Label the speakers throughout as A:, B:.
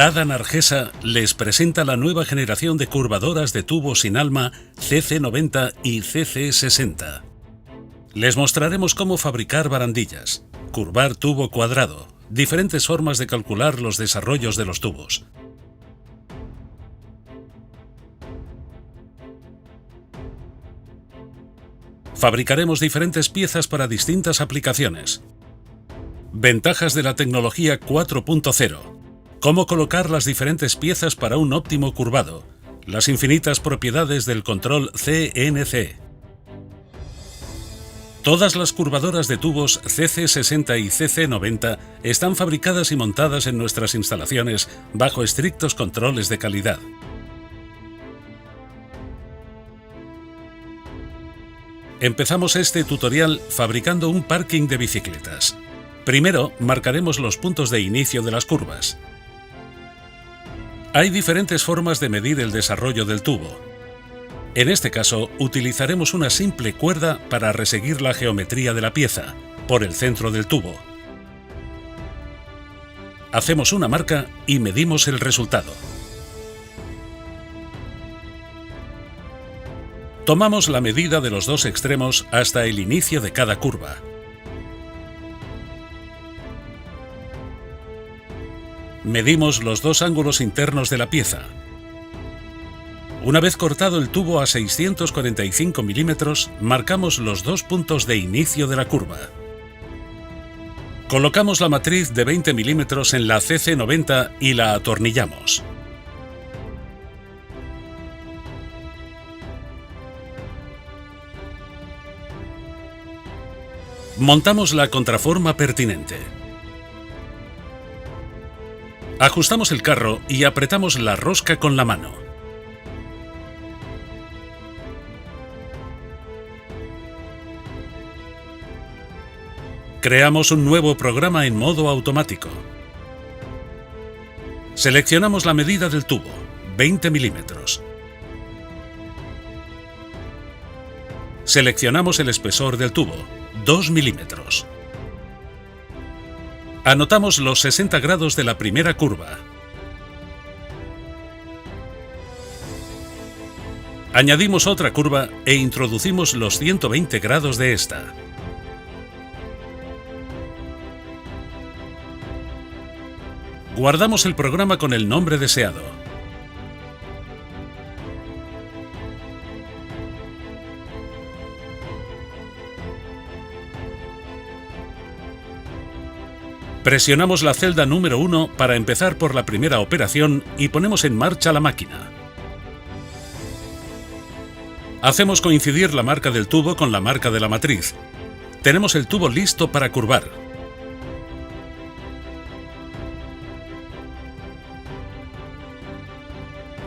A: Prada Nargesa les presenta la nueva generación de curvadoras de tubo sin alma CC90 y CC60. Les mostraremos cómo fabricar barandillas, curvar tubo cuadrado, diferentes formas de calcular los desarrollos de los tubos. Fabricaremos diferentes piezas para distintas aplicaciones. Ventajas de la tecnología 4.0. Cómo colocar las diferentes piezas para un óptimo curvado. Las infinitas propiedades del control CNC. Todas las curvadoras de tubos CC60 y CC90 están fabricadas y montadas en nuestras instalaciones bajo estrictos controles de calidad. Empezamos este tutorial fabricando un parking de bicicletas. Primero, marcaremos los puntos de inicio de las curvas. Hay diferentes formas de medir el desarrollo del tubo. En este caso, utilizaremos una simple cuerda para reseguir la geometría de la pieza, por el centro del tubo. Hacemos una marca y medimos el resultado. Tomamos la medida de los dos extremos hasta el inicio de cada curva. Medimos los dos ángulos internos de la pieza. Una vez cortado el tubo a 645 milímetros, marcamos los dos puntos de inicio de la curva. Colocamos la matriz de 20 milímetros en la CC90 y la atornillamos. Montamos la contraforma pertinente. Ajustamos el carro y apretamos la rosca con la mano. Creamos un nuevo programa en modo automático. Seleccionamos la medida del tubo, 20 milímetros. Seleccionamos el espesor del tubo, 2 milímetros. Anotamos los 60 grados de la primera curva. Añadimos otra curva e introducimos los 120 grados de esta. Guardamos el programa con el nombre deseado. Presionamos la celda número 1 para empezar por la primera operación y ponemos en marcha la máquina. Hacemos coincidir la marca del tubo con la marca de la matriz. Tenemos el tubo listo para curvar.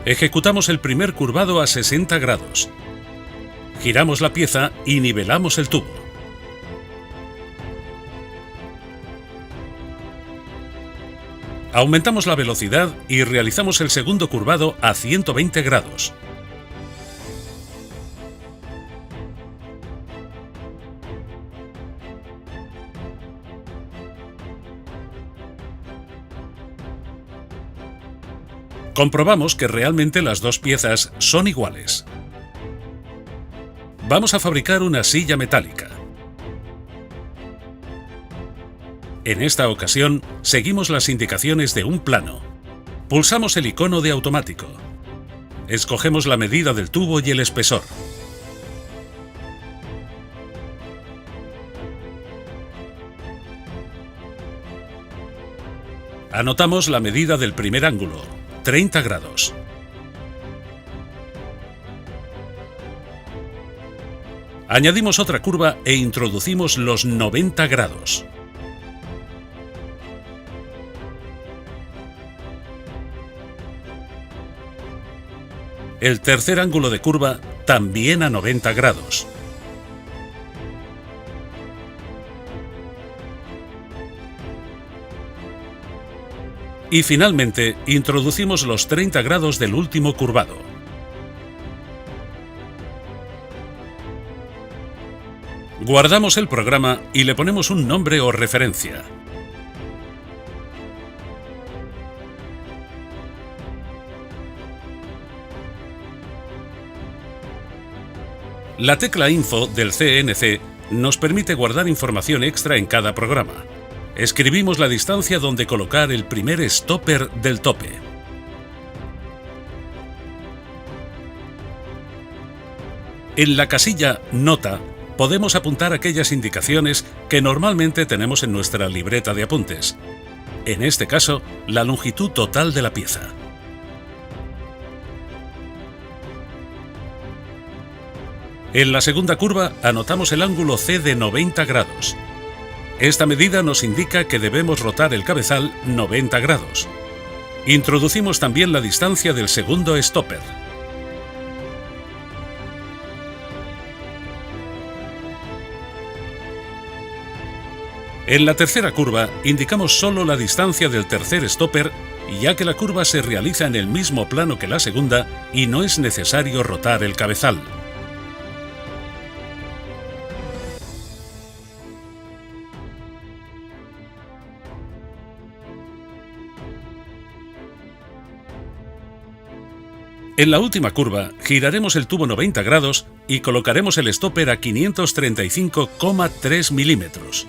A: Ejecutamos el primer curvado a 60 grados. Giramos la pieza y nivelamos el tubo. Aumentamos la velocidad y realizamos el segundo curvado a 120 grados. Comprobamos que realmente las dos piezas son iguales. Vamos a fabricar una silla metálica. En esta ocasión, seguimos las indicaciones de un plano. Pulsamos el icono de automático. Escogemos la medida del tubo y el espesor. Anotamos la medida del primer ángulo, 30 grados. Añadimos otra curva e introducimos los 90 grados. El tercer ángulo de curva también a 90 grados. Y finalmente, introducimos los 30 grados del último curvado. Guardamos el programa y le ponemos un nombre o referencia. La tecla Info del CNC nos permite guardar información extra en cada programa. Escribimos la distancia donde colocar el primer stopper del tope. En la casilla Nota podemos apuntar aquellas indicaciones que normalmente tenemos en nuestra libreta de apuntes. En este caso, la longitud total de la pieza. En la segunda curva anotamos el ángulo C de 90 grados. Esta medida nos indica que debemos rotar el cabezal 90 grados. Introducimos también la distancia del segundo stopper. En la tercera curva indicamos solo la distancia del tercer stopper, ya que la curva se realiza en el mismo plano que la segunda y no es necesario rotar el cabezal. En la última curva giraremos el tubo 90 grados y colocaremos el stopper a 535,3 milímetros.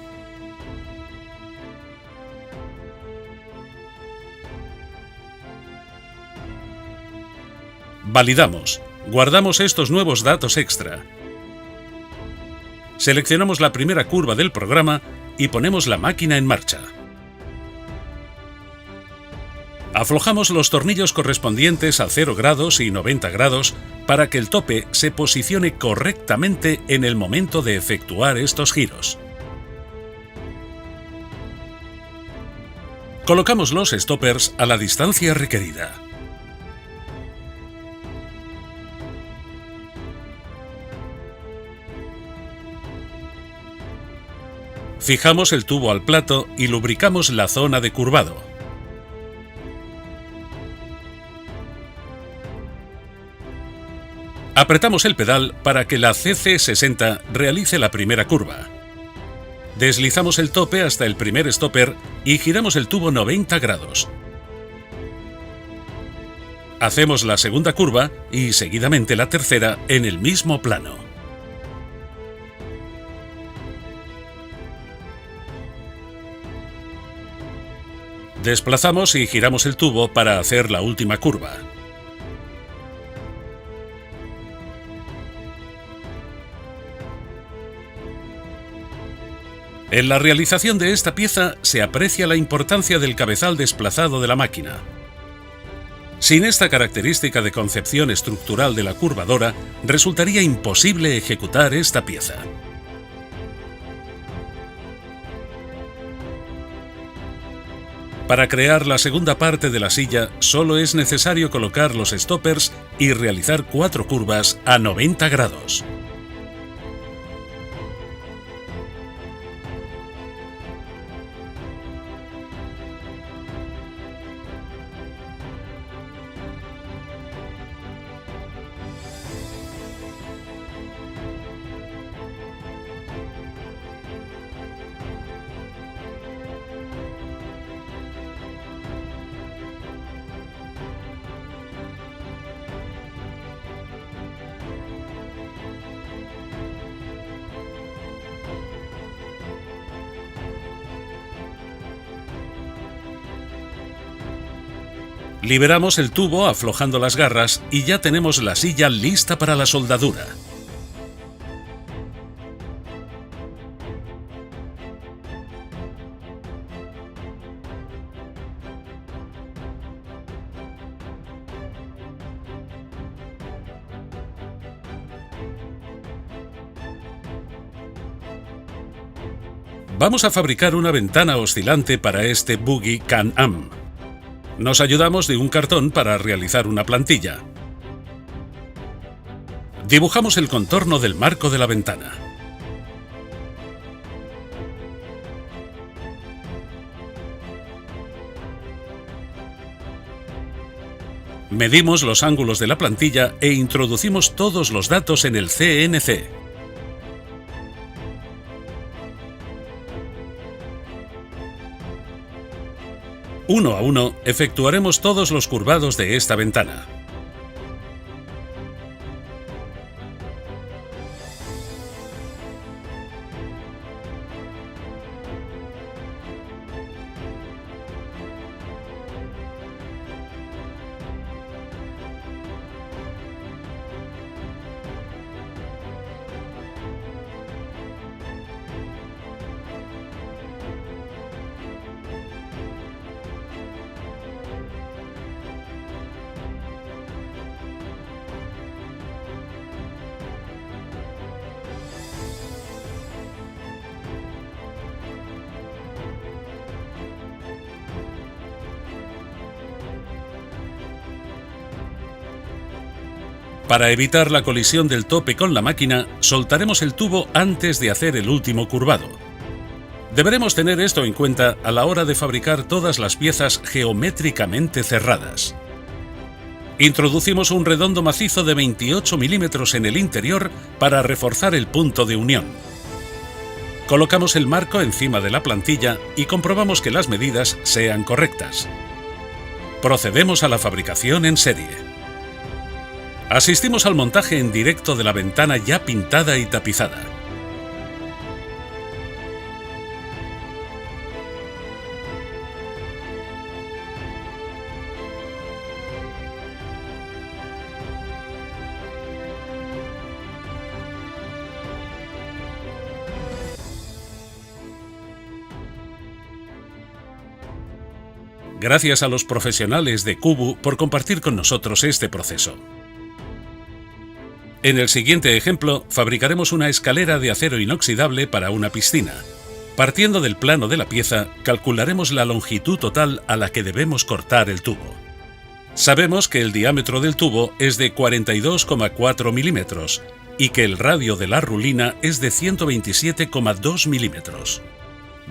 A: Validamos. Guardamos estos nuevos datos extra. Seleccionamos la primera curva del programa y ponemos la máquina en marcha. Aflojamos los tornillos correspondientes a 0 grados y 90 grados para que el tope se posicione correctamente en el momento de efectuar estos giros. Colocamos los stoppers a la distancia requerida. Fijamos el tubo al plato y lubricamos la zona de curvado. Apretamos el pedal para que la CC60 realice la primera curva. Deslizamos el tope hasta el primer stopper y giramos el tubo 90 grados. Hacemos la segunda curva y seguidamente la tercera en el mismo plano. Desplazamos y giramos el tubo para hacer la última curva. En la realización de esta pieza se aprecia la importancia del cabezal desplazado de la máquina. Sin esta característica de concepción estructural de la curvadora, resultaría imposible ejecutar esta pieza. Para crear la segunda parte de la silla, solo es necesario colocar los stoppers y realizar 4 curvas a 90 grados. Liberamos el tubo aflojando las garras y ya tenemos la silla lista para la soldadura. Vamos a fabricar una ventana oscilante para este Buggy Can-Am. Nos ayudamos de un cartón para realizar una plantilla. Dibujamos el contorno del marco de la ventana. Medimos los ángulos de la plantilla e introducimos todos los datos en el CNC. Uno a uno efectuaremos todos los curvados de esta ventana. Para evitar la colisión del tope con la máquina, soltaremos el tubo antes de hacer el último curvado. Deberemos tener esto en cuenta a la hora de fabricar todas las piezas geométricamente cerradas. Introducimos un redondo macizo de 28 milímetros en el interior para reforzar el punto de unión. Colocamos el marco encima de la plantilla y comprobamos que las medidas sean correctas. Procedemos a la fabricación en serie. Asistimos al montaje en directo de la ventana ya pintada y tapizada. Gracias a los profesionales de Cubu por compartir con nosotros este proceso. En el siguiente ejemplo, fabricaremos una escalera de acero inoxidable para una piscina. Partiendo del plano de la pieza, calcularemos la longitud total a la que debemos cortar el tubo. Sabemos que el diámetro del tubo es de 42,4 milímetros y que el radio de la rulina es de 127,2 milímetros.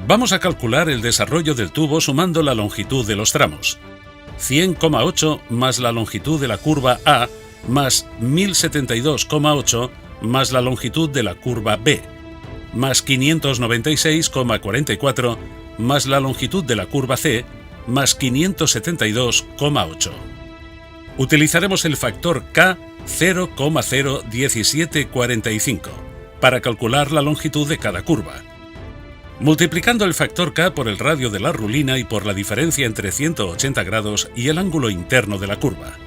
A: Vamos a calcular el desarrollo del tubo sumando la longitud de los tramos. 100,8 más la longitud de la curva A más 1072,8 más la longitud de la curva B, más 596,44 más la longitud de la curva C, más 572,8. Utilizaremos el factor K 0,01745 para calcular la longitud de cada curva. Multiplicando el factor K por el radio de la rulina y por la diferencia entre 180 grados y el ángulo interno de la curva.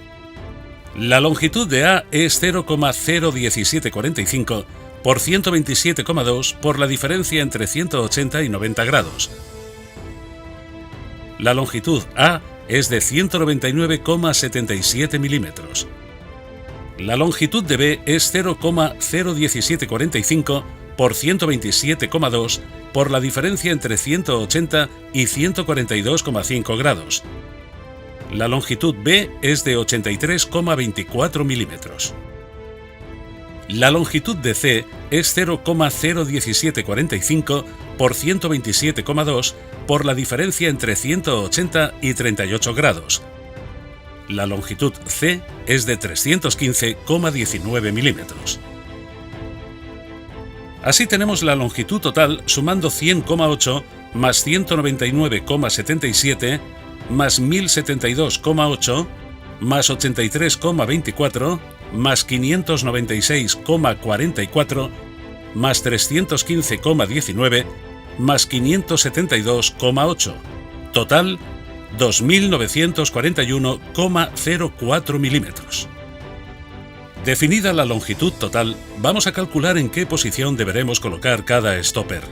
A: La longitud de A es 0,01745 por 127,2 por la diferencia entre 180 y 90 grados. La longitud A es de 199,77 milímetros. La longitud de B es 0,01745 por 127,2 por la diferencia entre 180 y 142,5 grados. La longitud B es de 83,24 milímetros. La longitud de C es 0,01745 por 127,2 por la diferencia entre 180 y 38 grados. La longitud C es de 315,19 milímetros. Así tenemos la longitud total sumando 100,8 más 199,77 más 1072,8 más 83,24 más 596,44 más 315,19 más 572,8. Total 2.941,04 milímetros. Definida la longitud total, vamos a calcular en qué posición deberemos colocar cada stopper.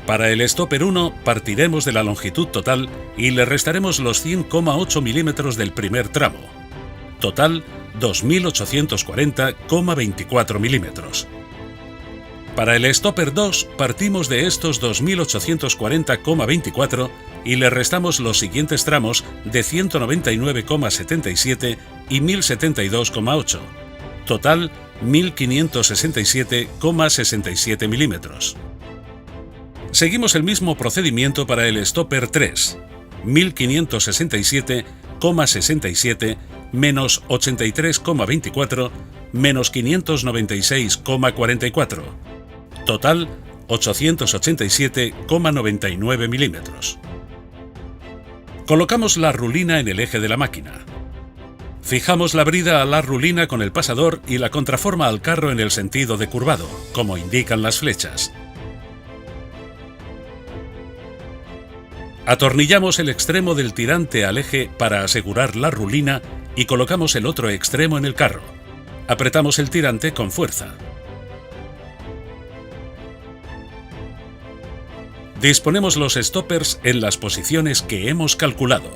A: Para el stopper 1 partiremos de la longitud total y le restaremos los 100,8 milímetros del primer tramo. Total 2.840,24 milímetros. Para el stopper 2 partimos de estos 2.840,24 y le restamos los siguientes tramos de 199,77 y 1.072,8. Total 1.567,67 milímetros. Seguimos el mismo procedimiento para el stopper 3, 1.567,67 menos 83,24 menos 596,44. Total 887,99 milímetros. Colocamos la rulina en el eje de la máquina. Fijamos la brida a la rulina con el pasador y la contraforma al carro en el sentido de curvado, como indican las flechas. Atornillamos el extremo del tirante al eje para asegurar la rulina y colocamos el otro extremo en el carro. Apretamos el tirante con fuerza. Disponemos los stoppers en las posiciones que hemos calculado.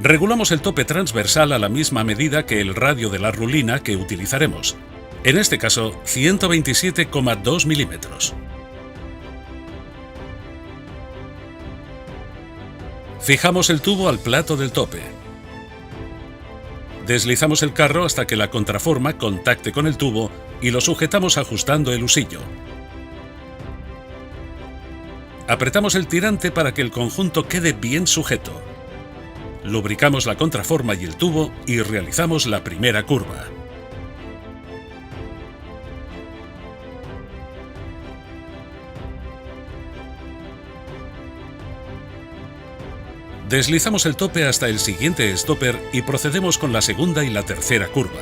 A: Regulamos el tope transversal a la misma medida que el radio de la rulina que utilizaremos, en este caso 127,2 milímetros. Fijamos el tubo al plato del tope. Deslizamos el carro hasta que la contraforma contacte con el tubo y lo sujetamos ajustando el husillo. Apretamos el tirante para que el conjunto quede bien sujeto. Lubricamos la contraforma y el tubo y realizamos la primera curva. Deslizamos el tope hasta el siguiente stopper y procedemos con la segunda y la tercera curva.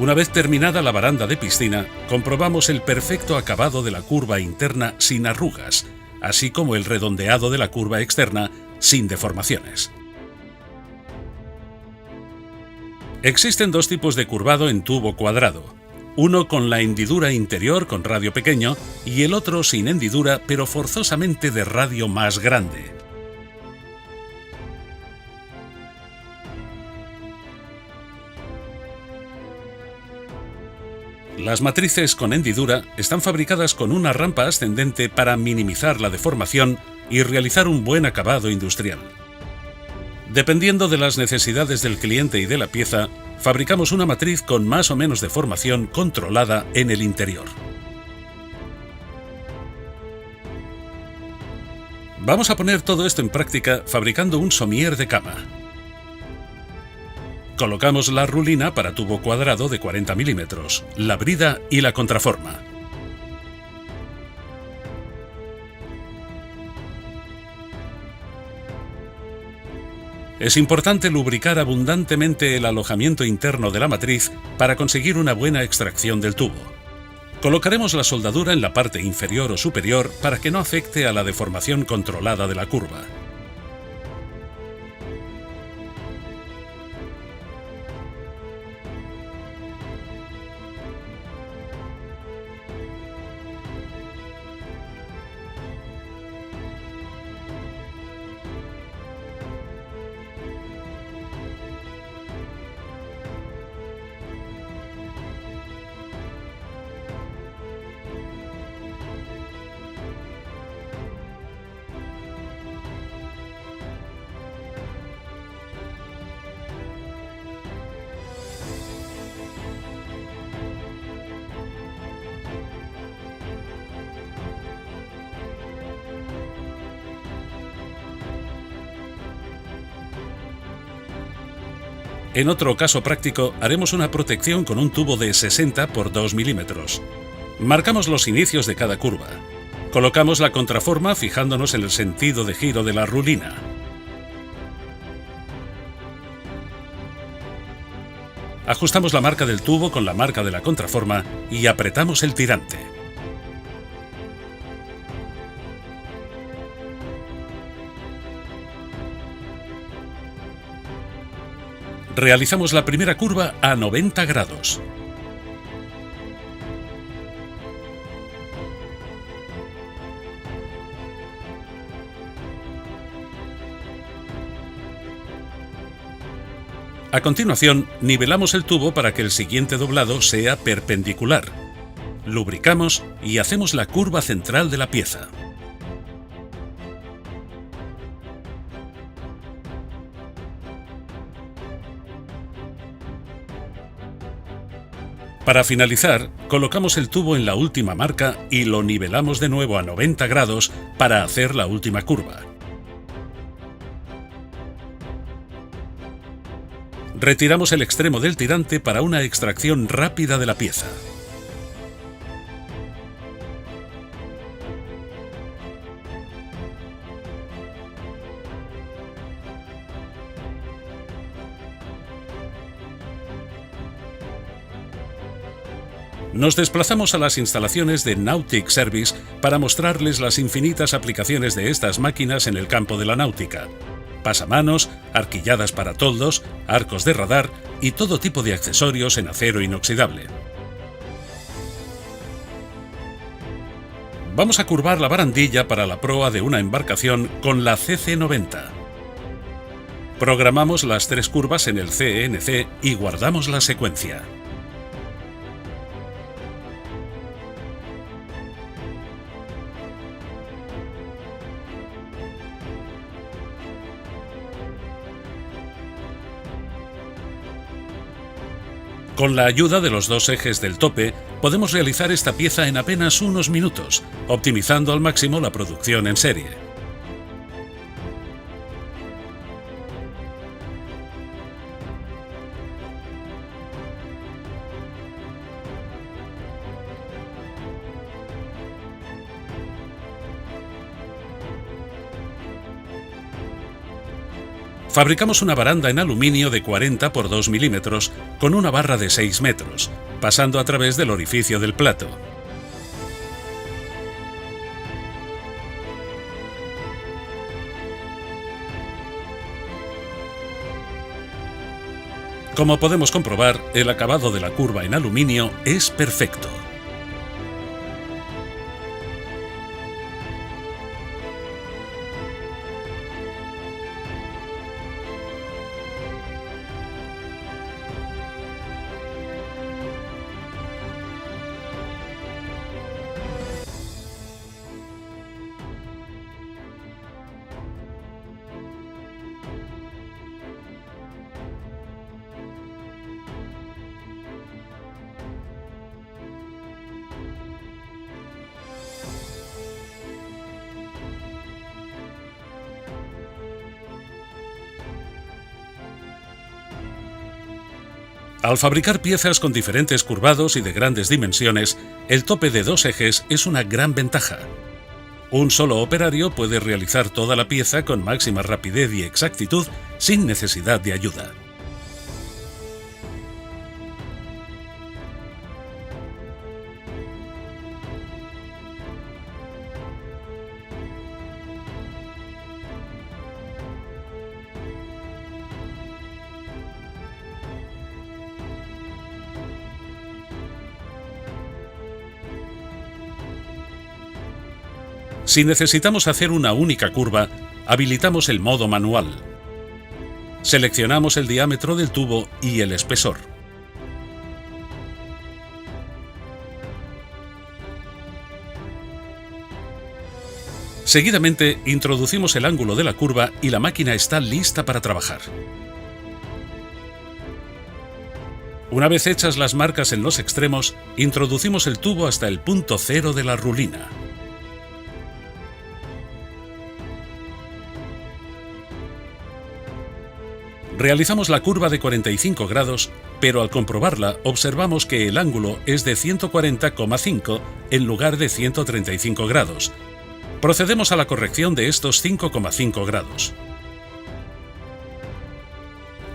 A: Una vez terminada la baranda de piscina, comprobamos el perfecto acabado de la curva interna sin arrugas, así como el redondeado de la curva externa sin deformaciones. Existen dos tipos de curvado en tubo cuadrado, uno con la hendidura interior con radio pequeño y el otro sin hendidura pero forzosamente de radio más grande. Las matrices con hendidura están fabricadas con una rampa ascendente para minimizar la deformación y realizar un buen acabado industrial. Dependiendo de las necesidades del cliente y de la pieza, fabricamos una matriz con más o menos deformación controlada en el interior. Vamos a poner todo esto en práctica fabricando un somier de cama. Colocamos la rulina para tubo cuadrado de 40 milímetros, la brida y la contraforma. Es importante lubricar abundantemente el alojamiento interno de la matriz para conseguir una buena extracción del tubo. Colocaremos la soldadura en la parte inferior o superior para que no afecte a la deformación controlada de la curva. En otro caso práctico, haremos una protección con un tubo de 60 por 2 milímetros. Marcamos los inicios de cada curva. Colocamos la contraforma fijándonos en el sentido de giro de la rulina. Ajustamos la marca del tubo con la marca de la contraforma y apretamos el tirante. Realizamos la primera curva a 90 grados. A continuación, nivelamos el tubo para que el siguiente doblado sea perpendicular. Lubricamos y hacemos la curva central de la pieza. Para finalizar, colocamos el tubo en la última marca y lo nivelamos de nuevo a 90 grados para hacer la última curva. Retiramos el extremo del tirante para una extracción rápida de la pieza. Nos desplazamos a las instalaciones de Nautic Service para mostrarles las infinitas aplicaciones de estas máquinas en el campo de la náutica. Pasamanos, arquilladas para toldos, arcos de radar y todo tipo de accesorios en acero inoxidable. Vamos a curvar la barandilla para la proa de una embarcación con la CC90. Programamos las 3 curvas en el CNC y guardamos la secuencia. Con la ayuda de los 2 ejes del tope, podemos realizar esta pieza en apenas unos minutos, optimizando al máximo la producción en serie. Fabricamos una baranda en aluminio de 40 por 2 milímetros con una barra de 6 metros, pasando a través del orificio del plato. Como podemos comprobar, el acabado de la curva en aluminio es perfecto. Al fabricar piezas con diferentes curvados y de grandes dimensiones, el tope de 2 ejes es una gran ventaja. Un solo operario puede realizar toda la pieza con máxima rapidez y exactitud sin necesidad de ayuda. Si necesitamos hacer una única curva, habilitamos el modo manual. Seleccionamos el diámetro del tubo y el espesor. Seguidamente, introducimos el ángulo de la curva y la máquina está lista para trabajar. Una vez hechas las marcas en los extremos, introducimos el tubo hasta el punto cero de la rulina. Realizamos la curva de 45 grados, pero al comprobarla observamos que el ángulo es de 140,5 en lugar de 135 grados. Procedemos a la corrección de estos 5,5 grados.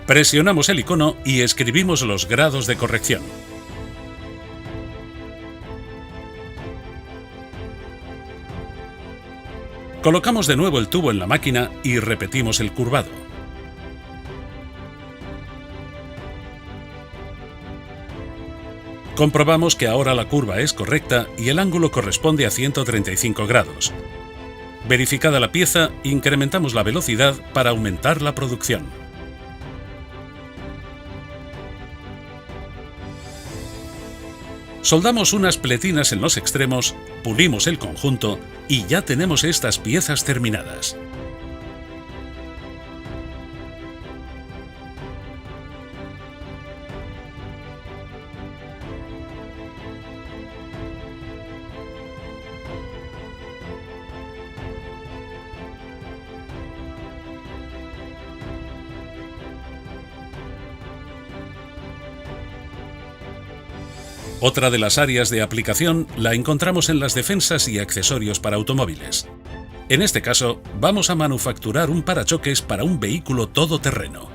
A: Presionamos el icono y escribimos los grados de corrección. Colocamos de nuevo el tubo en la máquina y repetimos el curvado. Comprobamos que ahora la curva es correcta y el ángulo corresponde a 135 grados. Verificada la pieza, incrementamos la velocidad para aumentar la producción. Soldamos unas pletinas en los extremos, pulimos el conjunto y ya tenemos estas piezas terminadas. Otra de las áreas de aplicación la encontramos en las defensas y accesorios para automóviles. En este caso, vamos a manufacturar un parachoques para un vehículo todoterreno.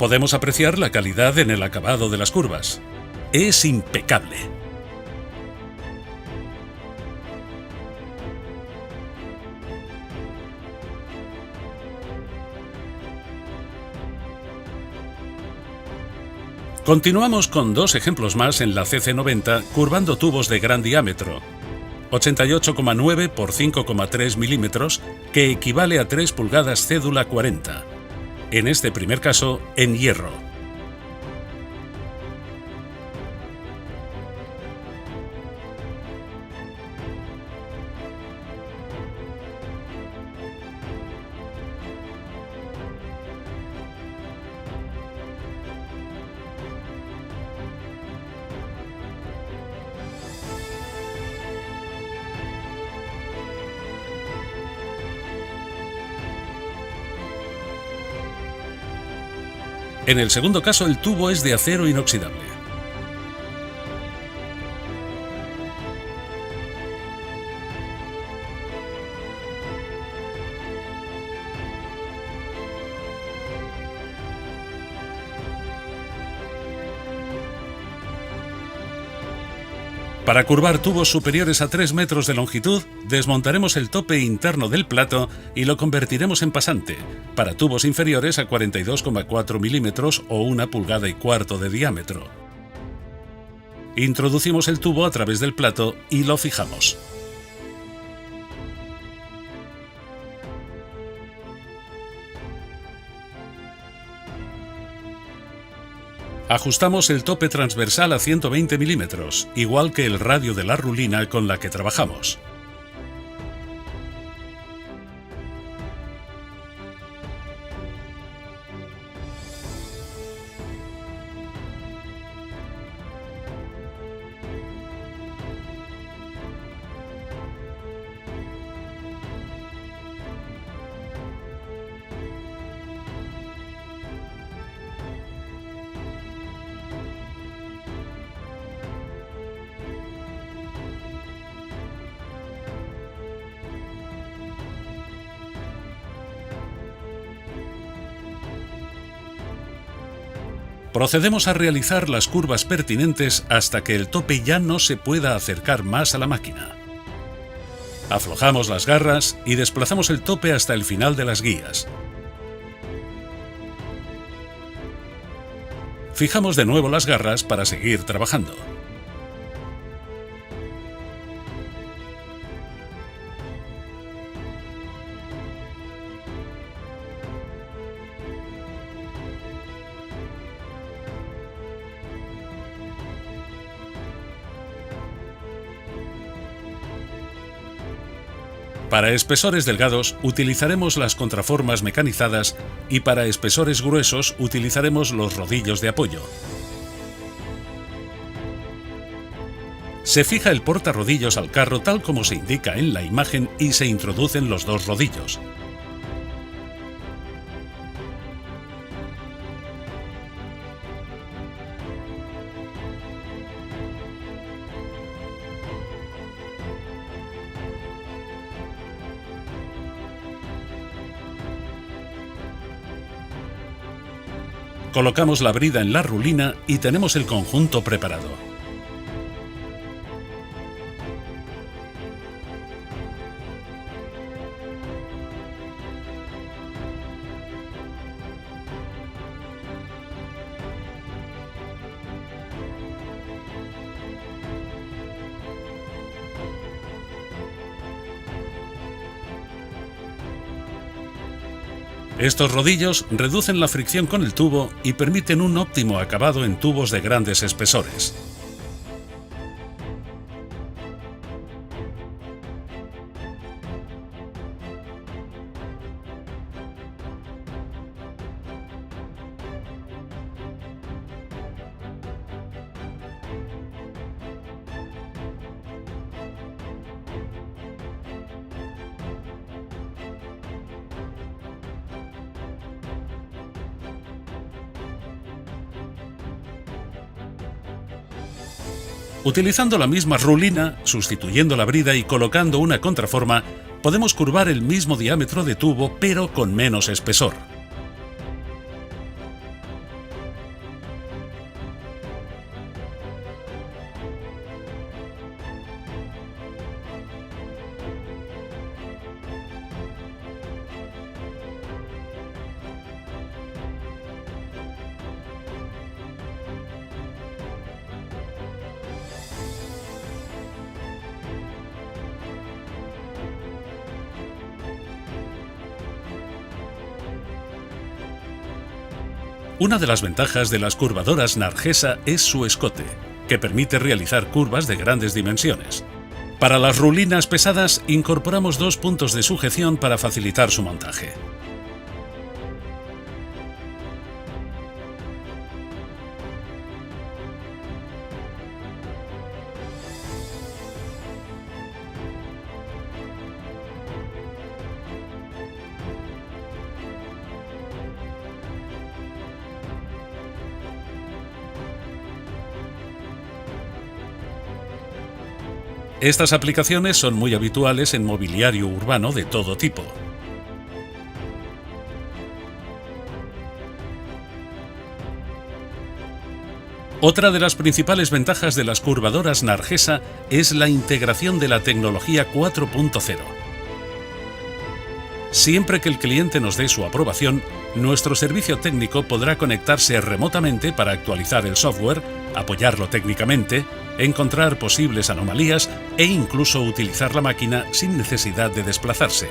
A: Podemos apreciar la calidad en el acabado de las curvas. Es impecable. Continuamos con dos ejemplos más en la CC90 curvando tubos de gran diámetro, 88,9 por 5,3 milímetros, que equivale a 3 pulgadas cédula 40. En este primer caso, en hierro. En el segundo caso, el tubo es de acero inoxidable. Para curvar tubos superiores a 3 metros de longitud, desmontaremos el tope interno del plato y lo convertiremos en pasante, para tubos inferiores a 42,4 milímetros o 1,25 pulgadas de diámetro. Introducimos el tubo a través del plato y lo fijamos. Ajustamos el tope transversal a 120 milímetros, igual que el radio de la rulina con la que trabajamos. Procedemos a realizar las curvas pertinentes hasta que el tope ya no se pueda acercar más a la máquina. Aflojamos las garras y desplazamos el tope hasta el final de las guías. Fijamos de nuevo las garras para seguir trabajando. Para espesores delgados utilizaremos las contraformas mecanizadas y para espesores gruesos utilizaremos los rodillos de apoyo. Se fija el portarrodillos al carro tal como se indica en la imagen y se introducen los dos rodillos. Colocamos la brida en la rulina y tenemos el conjunto preparado. Estos rodillos reducen la fricción con el tubo y permiten un óptimo acabado en tubos de grandes espesores. Utilizando la misma rulina, sustituyendo la brida y colocando una contraforma, podemos curvar el mismo diámetro de tubo pero con menos espesor. Una de las ventajas de las curvadoras Nargesa es su escote, que permite realizar curvas de grandes dimensiones. Para las rulinas pesadas incorporamos 2 puntos de sujeción para facilitar su montaje. Estas aplicaciones son muy habituales en mobiliario urbano de todo tipo. Otra de las principales ventajas de las curvadoras Nargesa es la integración de la tecnología 4.0. Siempre que el cliente nos dé su aprobación, nuestro servicio técnico podrá conectarse remotamente para actualizar el software, apoyarlo técnicamente, encontrar posibles anomalías e incluso utilizar la máquina sin necesidad de desplazarse.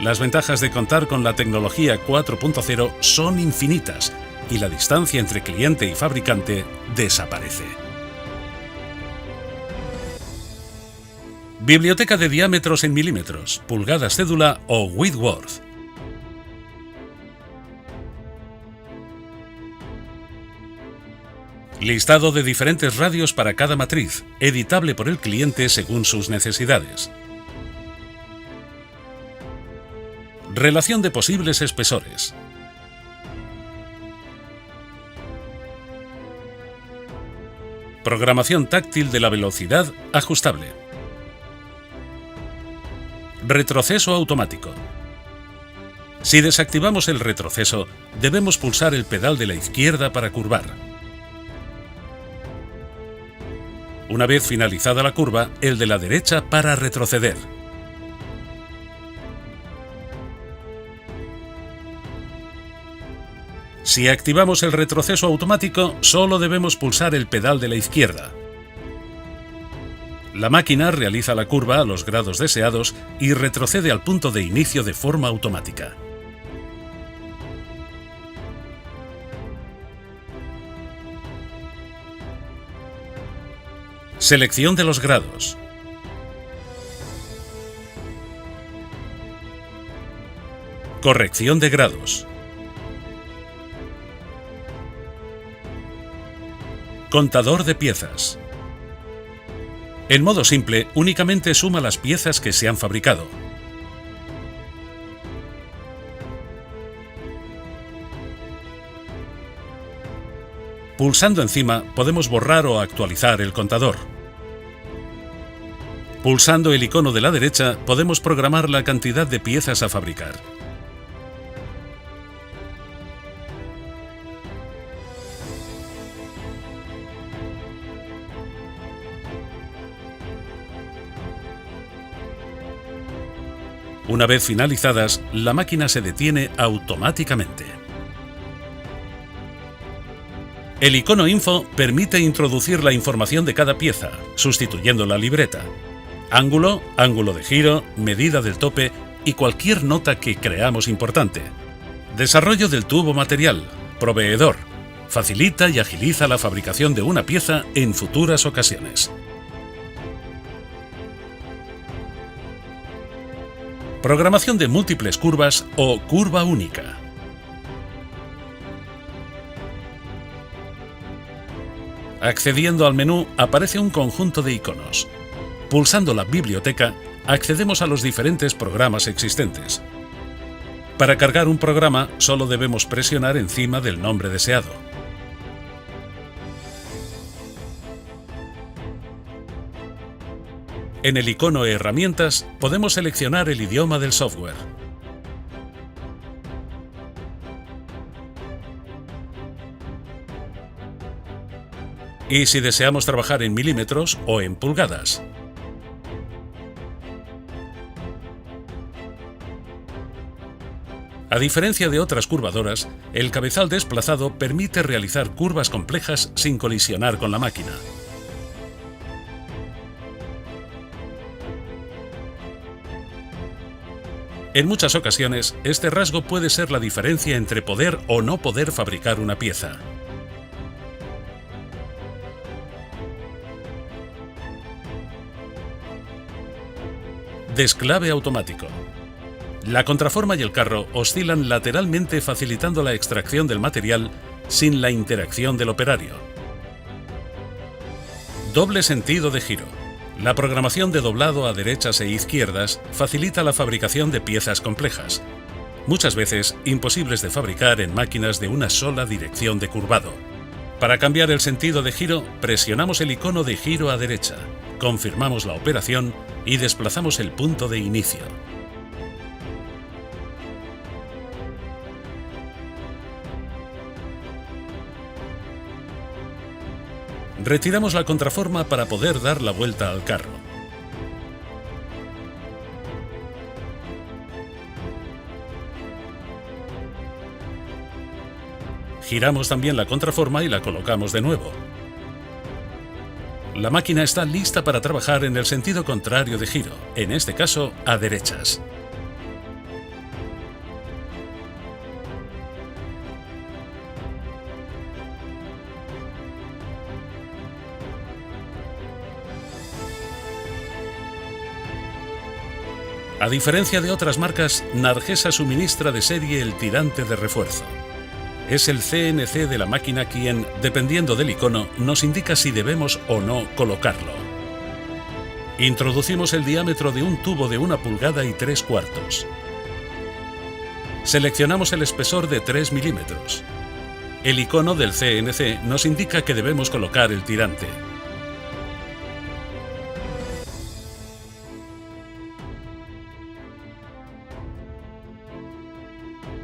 A: Las ventajas de contar con la tecnología 4.0 son infinitas y la distancia entre cliente y fabricante desaparece. Biblioteca de diámetros en milímetros, pulgadas cédula o Whitworth. Listado de diferentes radios para cada matriz, editable por el cliente según sus necesidades. Relación de posibles espesores. Programación táctil de la velocidad ajustable. Retroceso automático. Si desactivamos el retroceso, debemos pulsar el pedal de la izquierda para curvar. Una vez finalizada la curva, el de la derecha para retroceder. Si activamos el retroceso automático, solo debemos pulsar el pedal de la izquierda. La máquina realiza la curva a los grados deseados y retrocede al punto de inicio de forma automática. Selección de los grados. Corrección de grados. Contador de piezas. En modo simple, únicamente suma las piezas que se han fabricado. Pulsando encima podemos borrar o actualizar el contador. Pulsando el icono de la derecha podemos programar la cantidad de piezas a fabricar. Una vez finalizadas, la máquina se detiene automáticamente. El icono Info permite introducir la información de cada pieza, sustituyendo la libreta. Ángulo, ángulo de giro, medida del tope y cualquier nota que creamos importante. Desarrollo del tubo material, proveedor. Facilita y agiliza la fabricación de una pieza en futuras ocasiones. Programación de múltiples curvas o curva única. Accediendo al menú aparece un conjunto de iconos. Pulsando la biblioteca, accedemos a los diferentes programas existentes. Para cargar un programa, solo debemos presionar encima del nombre deseado. En el icono Herramientas, podemos seleccionar el idioma del software. Y si deseamos trabajar en milímetros o en pulgadas. A diferencia de otras curvadoras, el cabezal desplazado permite realizar curvas complejas sin colisionar con la máquina. En muchas ocasiones, este rasgo puede ser la diferencia entre poder o no poder fabricar una pieza. Desclave automático. La contraforma y el carro oscilan lateralmente, facilitando la extracción del material sin la interacción del operario. Doble sentido de giro. La programación de doblado a derechas e izquierdas facilita la fabricación de piezas complejas, muchas veces imposibles de fabricar en máquinas de una sola dirección de curvado. Para cambiar el sentido de giro, presionamos el icono de giro a derecha, confirmamos la operación y desplazamos el punto de inicio. Retiramos la contraforma para poder dar la vuelta al carro. Giramos también la contraforma y la colocamos de nuevo. La máquina está lista para trabajar en el sentido contrario de giro, en este caso a derechas. A diferencia de otras marcas, Nargesa suministra de serie el tirante de refuerzo. Es el CNC de la máquina quien, dependiendo del icono, nos indica si debemos o no colocarlo. Introducimos el diámetro de un tubo de 1 pulgada y 3/4. Seleccionamos el espesor de 3 milímetros. El icono del CNC nos indica que debemos colocar el tirante.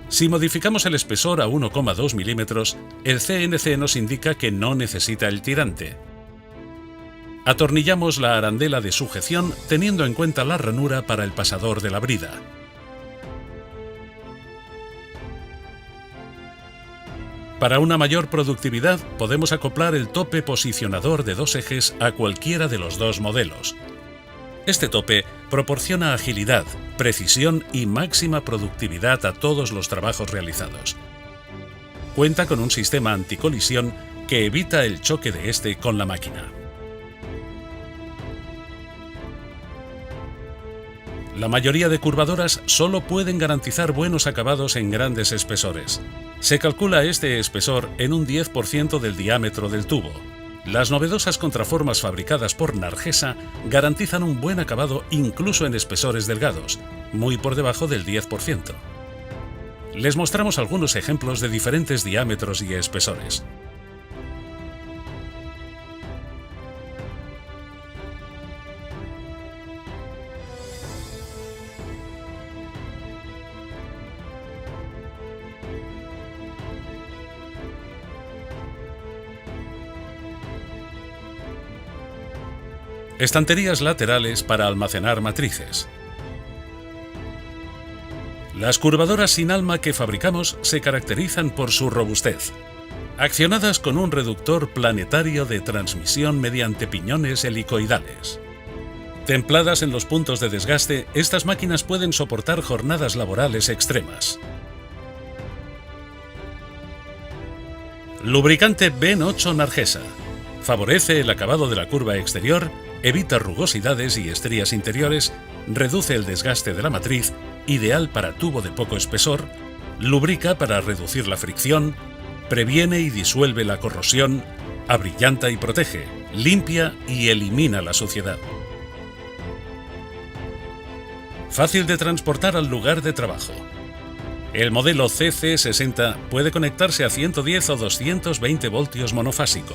A: Si modificamos el espesor a 1,2 milímetros, el CNC nos indica que no necesita el tirante. Atornillamos la arandela de sujeción teniendo en cuenta la ranura para el pasador de la brida. Para una mayor productividad, podemos acoplar el tope posicionador de 2 ejes a cualquiera de los 2 modelos. Este tope proporciona agilidad, precisión y máxima productividad a todos los trabajos realizados. Cuenta con un sistema anticolisión que evita el choque de este con la máquina. La mayoría de curvadoras solo pueden garantizar buenos acabados en grandes espesores. Se calcula este espesor en un 10% del diámetro del tubo. Las novedosas contraformas fabricadas por Nargesa garantizan un buen acabado incluso en espesores delgados, muy por debajo del 10%. Les mostramos algunos ejemplos de diferentes diámetros y espesores. Estanterías laterales para almacenar matrices. Las curvadoras sin alma que fabricamos se caracterizan por su robustez. Accionadas con un reductor planetario de transmisión mediante piñones helicoidales. Templadas en los puntos de desgaste, estas máquinas pueden soportar jornadas laborales extremas. Lubricante BEN 8 Nargesa. Favorece el acabado de la curva exterior, evita rugosidades y estrías interiores, reduce el desgaste de la matriz, ideal para tubo de poco espesor, lubrica para reducir la fricción, previene y disuelve la corrosión, abrillanta y protege, limpia y elimina la suciedad. Fácil de transportar al lugar de trabajo. El modelo CC60 puede conectarse a 110 o 220 voltios monofásico.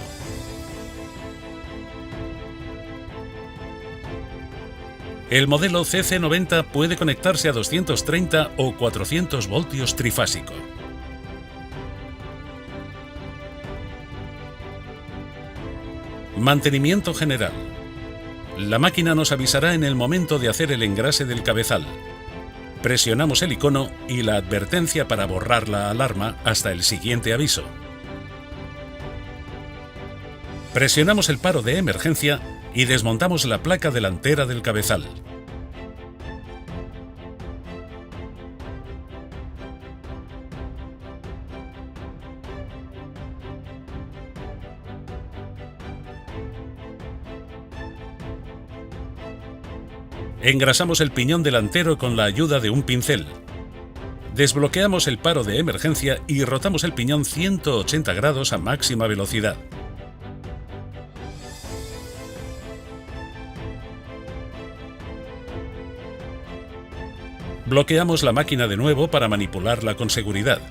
A: El modelo CC90 puede conectarse a 230 o 400 voltios trifásico. Mantenimiento general. La máquina nos avisará en el momento de hacer el engrase del cabezal. Presionamos el icono y la advertencia para borrar la alarma hasta el siguiente aviso. Presionamos el paro de emergencia y desmontamos la placa delantera del cabezal. Engrasamos el piñón delantero con la ayuda de un pincel. Desbloqueamos el paro de emergencia y rotamos el piñón 180 grados a máxima velocidad. Bloqueamos la máquina de nuevo para manipularla con seguridad.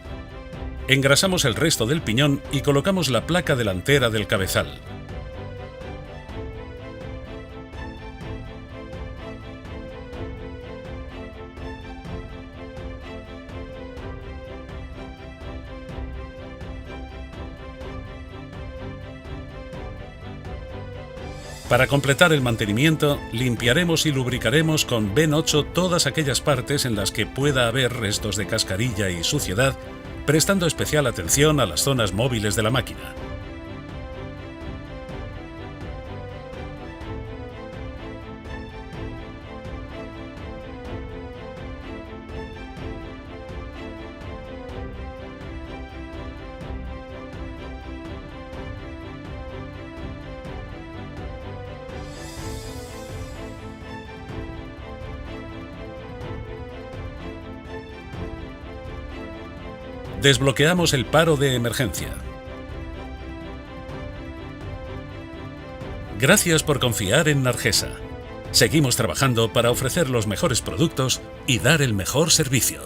A: Engrasamos el resto del piñón y colocamos la placa delantera del cabezal. Para completar el mantenimiento, limpiaremos y lubricaremos con Ben 8 todas aquellas partes en las que pueda haber restos de cascarilla y suciedad, prestando especial atención a las zonas móviles de la máquina. Desbloqueamos el paro de emergencia. Gracias por confiar en Nargesa. Seguimos trabajando para ofrecer los mejores productos y dar el mejor servicio.